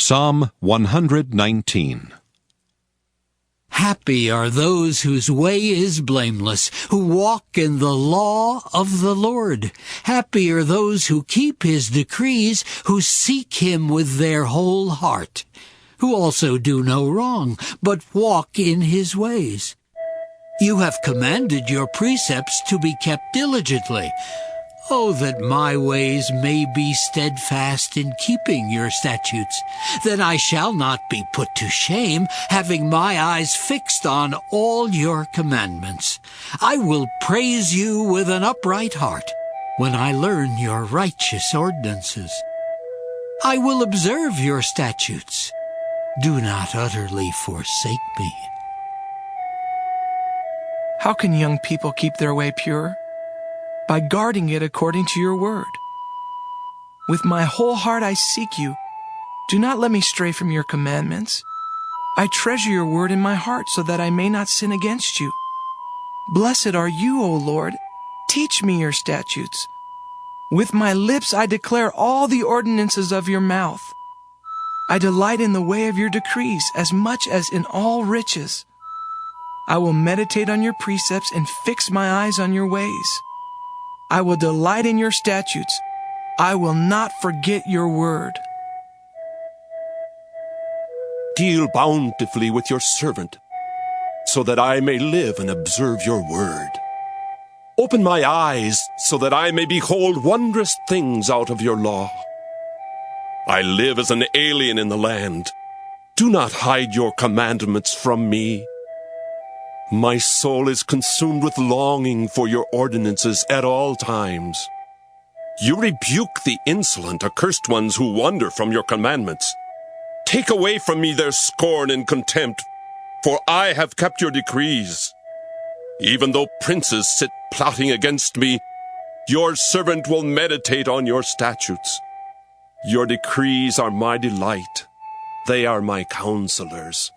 Psalm 119. Happy are those whose way is blameless, who walk in the law of the Lord. Happy are those who keep his decrees, who seek him with their whole heart, who also do no wrong, but walk in his ways. You have commanded your precepts to be kept diligently. Oh, that my ways may be steadfast in keeping your statutes. Then I shall not be put to shame, having my eyes fixed on all your commandments. I will praise you with an upright heart when I learn your righteous ordinances. I will observe your statutes. Do not utterly forsake me. How can young people keep their way pure? By guarding it according to your word. With my whole heart I seek you. Do not let me stray from your commandments. I treasure your word in my heart so that I may not sin against you. Blessed are you, O Lord. Teach me your statutes. With my lips I declare all the ordinances of your mouth. I delight in the way of your decrees as much as in all riches. I will meditate on your precepts and fix my eyes on your ways. I will delight in your statutes. I will not forget your word. Deal bountifully with your servant, so that I may live and observe your word. Open my eyes, so that I may behold wondrous things out of your law. I live as an alien in the land. Do not hide your commandments from me. My soul is consumed with longing for your ordinances at all times. You rebuke the insolent, accursed ones who wander from your commandments. Take away from me their scorn and contempt, for I have kept your decrees. Even though princes sit plotting against me, your servant will meditate on your statutes. Your decrees are my delight. They are my counselors.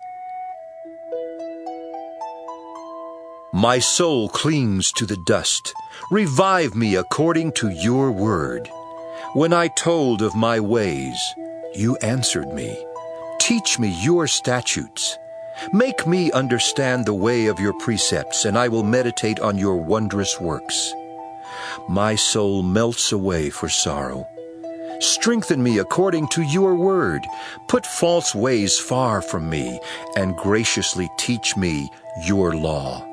My soul clings to the dust. Revive me according to your word. When I told of my ways, you answered me. Teach me your statutes. Make me understand the way of your precepts, and I will meditate on your wondrous works. My soul melts away for sorrow. Strengthen me according to your word. Put false ways far from me, and graciously teach me your law.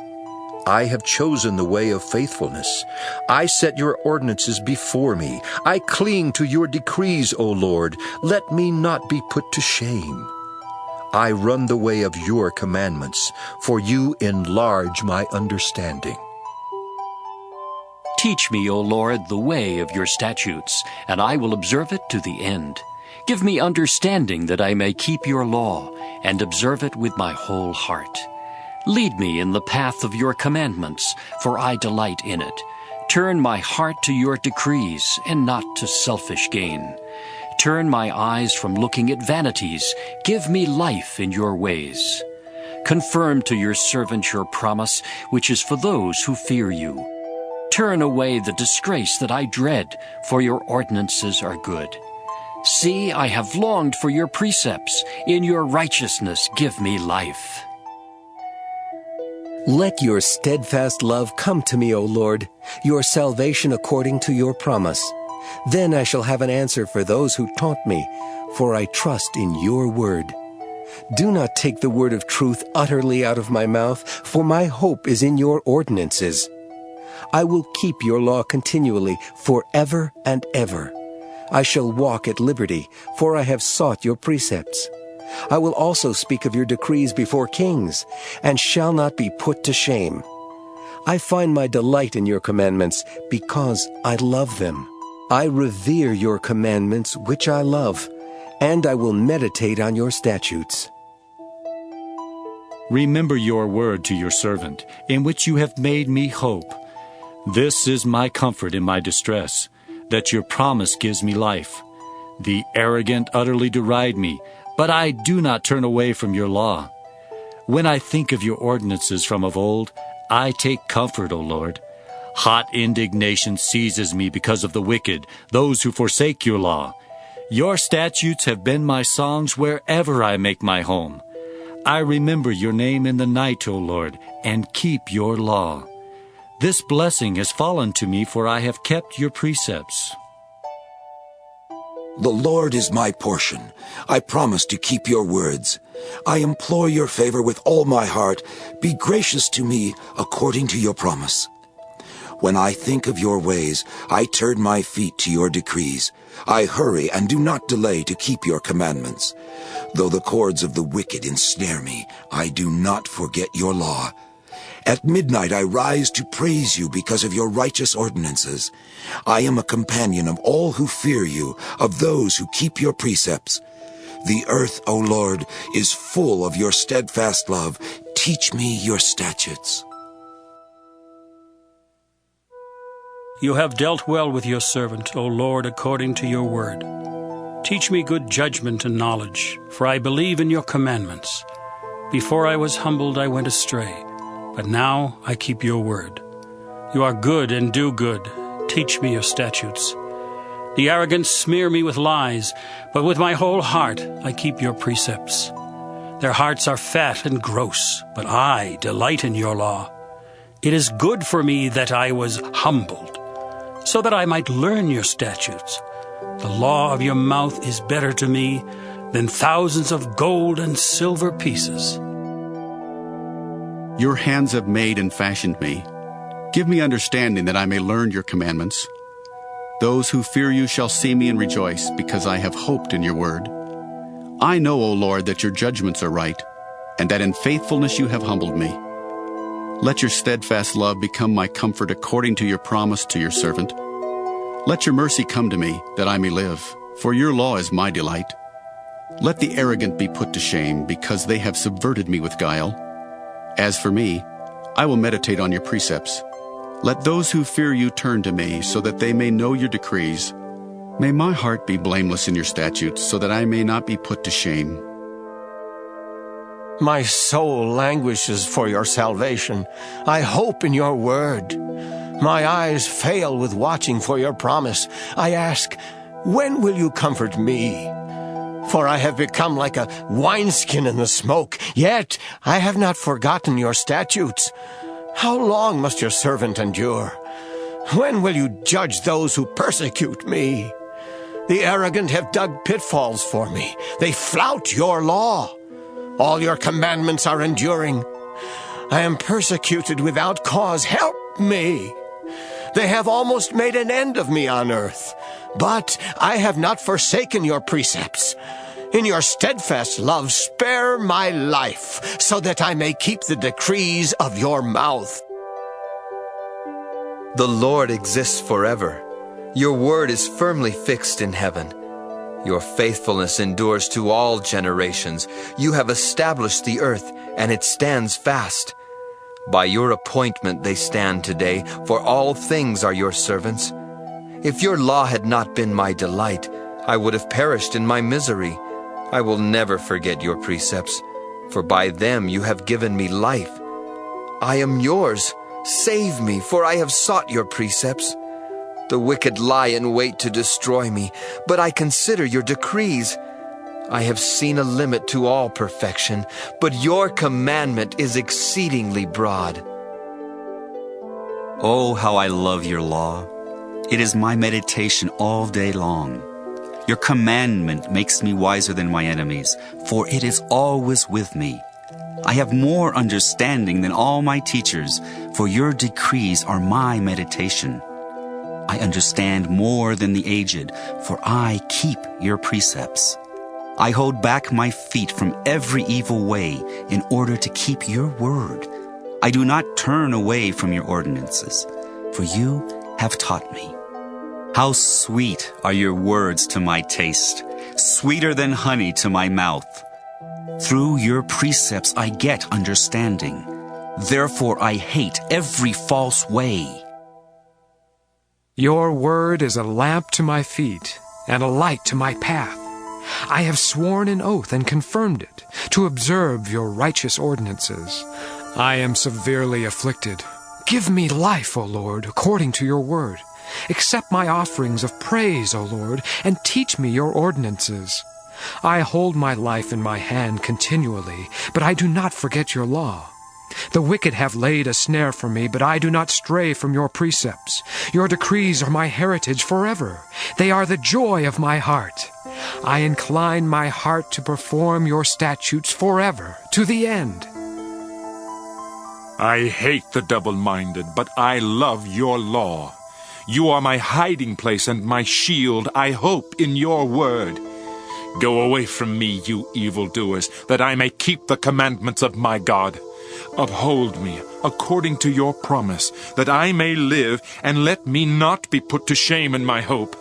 I have chosen the way of faithfulness. I set your ordinances before me. I cling to your decrees, O Lord. Let me not be put to shame. I run the way of your commandments, for you enlarge my understanding. Teach me, O Lord, the way of your statutes, and I will observe it to the end. Give me understanding that I may keep your law and observe it with my whole heart. Lead me in the path of your commandments, for I delight in it. Turn my heart to your decrees, and not to selfish gain. Turn my eyes from looking at vanities. Give me life in your ways. Confirm to your servant your promise, which is for those who fear you. Turn away the disgrace that I dread, for your ordinances are good. See, I have longed for your precepts. In your righteousness give me life. Let your steadfast love come to me, O Lord, your salvation according to your promise. Then I shall have an answer for those who taunt me, for I trust in your word. Do not take the word of truth utterly out of my mouth, for my hope is in your ordinances. I will keep your law continually, forever and ever. I shall walk at liberty, for I have sought your precepts. I will also speak of your decrees before kings, and shall not be put to shame. I find my delight in your commandments, because I love them. I revere your commandments, which I love, and I will meditate on your statutes. Remember your word to your servant, in which you have made me hope. This is my comfort in my distress, that your promise gives me life. The arrogant utterly deride me, but I do not turn away from your law. When I think of your ordinances from of old, I take comfort, O Lord. Hot indignation seizes me because of the wicked, those who forsake your law. Your statutes have been my songs wherever I make my home. I remember your name in the night, O Lord, and keep your law. This blessing has fallen to me, for I have kept your precepts. The Lord is my portion. I promise to keep your words. I implore your favor with all my heart. Be gracious to me according to your promise. When I think of your ways, I turn my feet to your decrees. I hurry and do not delay to keep your commandments. Though the cords of the wicked ensnare me, I do not forget your law. At midnight I rise to praise you because of your righteous ordinances. I am a companion of all who fear you, of those who keep your precepts. The earth, O Lord, is full of your steadfast love. Teach me your statutes. You have dealt well with your servant, O Lord, according to your word. Teach me good judgment and knowledge, for I believe in your commandments. Before I was humbled, I went astray, but now I keep your word. You are good and do good. Teach me your statutes. The arrogant smear me with lies, but with my whole heart I keep your precepts. Their hearts are fat and gross, but I delight in your law. It is good for me that I was humbled, so that I might learn your statutes. The law of your mouth is better to me than thousands of gold and silver pieces. Your hands have made and fashioned me. Give me understanding that I may learn your commandments. Those who fear you shall see me and rejoice, because I have hoped in your word. I know, O Lord, that your judgments are right, and that in faithfulness you have humbled me. Let your steadfast love become my comfort according to your promise to your servant. Let your mercy come to me, that I may live, for your law is my delight. Let the arrogant be put to shame, because they have subverted me with guile. As for me, I will meditate on your precepts. Let those who fear you turn to me, so that they may know your decrees. May my heart be blameless in your statutes, so that I may not be put to shame. My soul languishes for your salvation. I hope in your word. My eyes fail with watching for your promise. I ask, when will you comfort me? For I have become like a wineskin in the smoke, yet I have not forgotten your statutes. How long must your servant endure? When will you judge those who persecute me? The arrogant have dug pitfalls for me. They flout your law. All your commandments are enduring. I am persecuted without cause. Help me. They have almost made an end of me on earth. But I have not forsaken your precepts. In your steadfast love, spare my life, so that I may keep the decrees of your mouth. The Lord exists forever. Your word is firmly fixed in heaven. Your faithfulness endures to all generations. You have established the earth, and it stands fast. By your appointment they stand today, for all things are your servants. If your law had not been my delight, I would have perished in my misery. I will never forget your precepts, for by them you have given me life. I am yours. Save me, for I have sought your precepts. The wicked lie in wait to destroy me, but I consider your decrees. I have seen a limit to all perfection, but your commandment is exceedingly broad. Oh, how I love your law. It is my meditation all day long. Your commandment makes me wiser than my enemies, for it is always with me. I have more understanding than all my teachers, for your decrees are my meditation. I understand more than the aged, for I keep your precepts. I hold back my feet from every evil way in order to keep your word. I do not turn away from your ordinances, for you have taught me. How sweet are your words to my taste, sweeter than honey to my mouth. Through your precepts I get understanding. Therefore I hate every false way. Your word is a lamp to my feet and a light to my path. I have sworn an oath and confirmed it, to observe your righteous ordinances. I am severely afflicted. Give me life, O Lord, according to your word. Accept my offerings of praise, O Lord, and teach me your ordinances. I hold my life in my hand continually, but I do not forget your law. The wicked have laid a snare for me, but I do not stray from your precepts. Your decrees are my heritage forever. They are the joy of my heart. I incline my heart to perform your statutes forever, to the end. I hate the double-minded, but I love your law. You are my hiding place and my shield. I hope in your word. Go away from me, you evildoers, that I may keep the commandments of my God. Uphold me according to your promise, that I may live, and let me not be put to shame in my hope.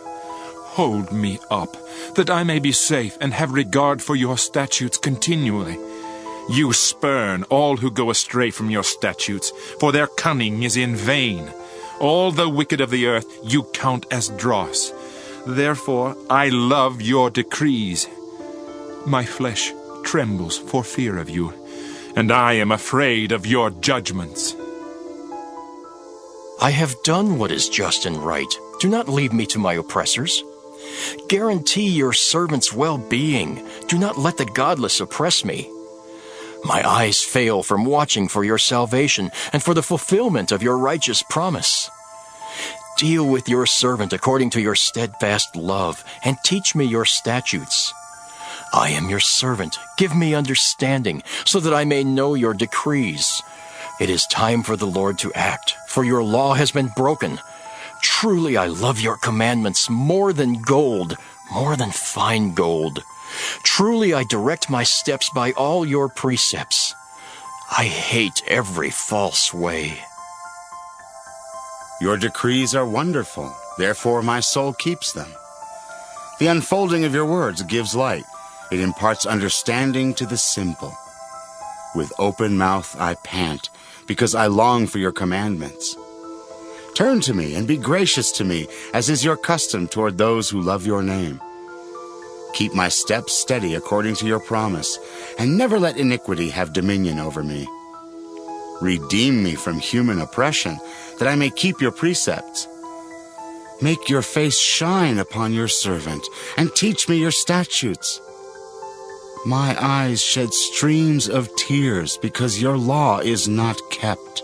Hold me up, that I may be safe and have regard for your statutes continually. You spurn all who go astray from your statutes, for their cunning is in vain. All the wicked of the earth you count as dross. Therefore I love your decrees. My flesh trembles for fear of you, and I am afraid of your judgments. I have done what is just and right. Do not leave me to my oppressors. Guarantee your servant's well-being. Do not let the godless oppress me. My eyes fail from watching for your salvation and for the fulfillment of your righteous promise. Deal with your servant according to your steadfast love, and teach me your statutes. I am your servant. Give me understanding, so that I may know your decrees. It is time for the Lord to act, for your law has been broken. Truly I love your commandments more than gold, more than fine gold. Truly I direct my steps by all your precepts. I hate every false way. Your decrees are wonderful, therefore my soul keeps them. The unfolding of your words gives light. It imparts understanding to the simple. With open mouth I pant, because I long for your commandments. Turn to me and be gracious to me, as is your custom toward those who love your name. Keep my steps steady according to your promise, and never let iniquity have dominion over me. Redeem me from human oppression, that I may keep your precepts. Make your face shine upon your servant, and teach me your statutes. My eyes shed streams of tears, because your law is not kept.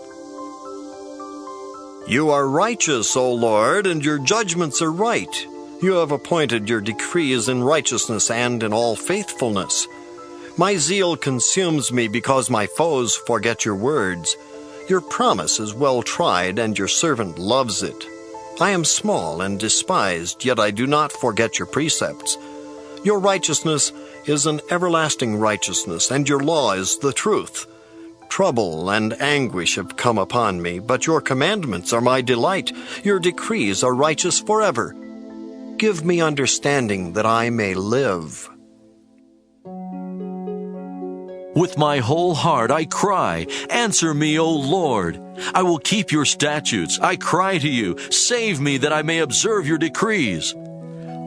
You are righteous, O Lord, and your judgments are right. You have appointed your decrees in righteousness and in all faithfulness. My zeal consumes me because my foes forget your words. Your promise is well tried, and your servant loves it. I am small and despised, yet I do not forget your precepts. Your righteousness is an everlasting righteousness, and your law is the truth. Trouble and anguish have come upon me, but your commandments are my delight. Your decrees are righteous forever. Give me understanding that I may live. With my whole heart I cry, answer me, O Lord. I will keep your statutes. I cry to you, save me that I may observe your decrees.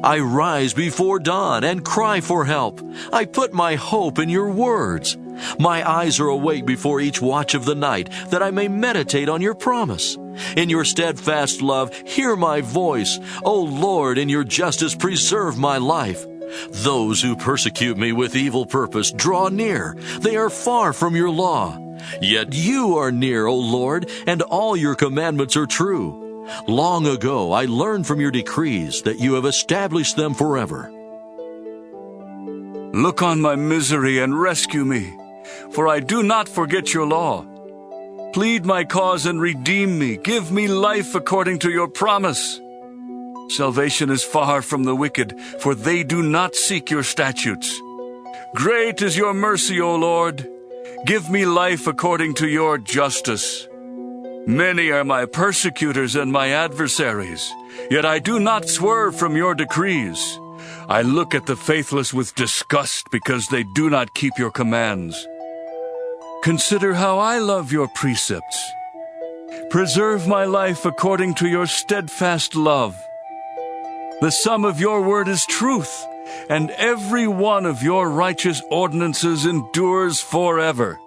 I rise before dawn and cry for help. I put my hope in your words. My eyes are awake before each watch of the night, that I may meditate on your promise. In your steadfast love, hear my voice. O Lord, in your justice, preserve my life. Those who persecute me with evil purpose draw near. They are far from your law. Yet you are near, O Lord, and all your commandments are true. Long ago I learned from your decrees that you have established them forever. Look on my misery and rescue me, for I do not forget your law. Plead my cause and redeem me. Give me life according to your promise. Salvation is far from the wicked, for they do not seek your statutes. Great is your mercy, O Lord. Give me life according to your justice. Many are my persecutors and my adversaries, yet I do not swerve from your decrees. I look at the faithless with disgust because they do not keep your commands. Consider how I love your precepts. Preserve my life according to your steadfast love. The sum of your word is truth, and every one of your righteous ordinances endures forever.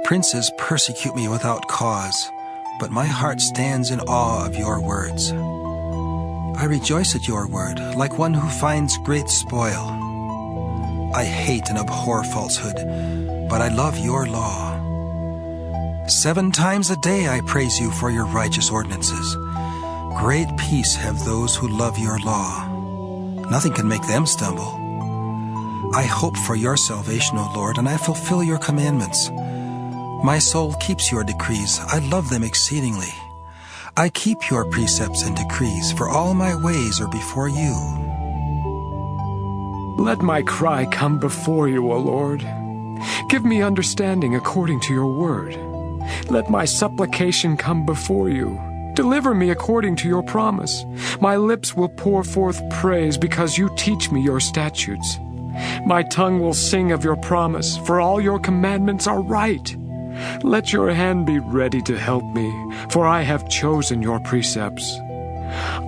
Princes persecute me without cause, but my heart stands in awe of your words. I rejoice at your word, like one who finds great spoil. I hate and abhor falsehood, but I love your law. 7 times a day I praise you for your righteous ordinances. Great peace have those who love your law. Nothing can make them stumble. I hope for your salvation, O Lord, and I fulfill your commandments. My soul keeps your decrees. I love them exceedingly. I keep your precepts and decrees, for all my ways are before you. Let my cry come before you, O Lord. Give me understanding according to your word. Let my supplication come before you. Deliver me according to your promise. My lips will pour forth praise because you teach me your statutes. My tongue will sing of your promise, for all your commandments are right. Let your hand be ready to help me, for I have chosen your precepts.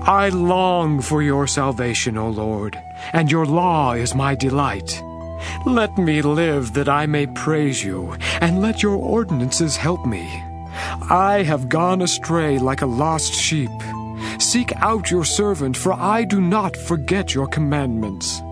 I long for your salvation, O Lord, and your law is my delight. Let me live that I may praise you, and let your ordinances help me. I have gone astray like a lost sheep. Seek out your servant, for I do not forget your commandments.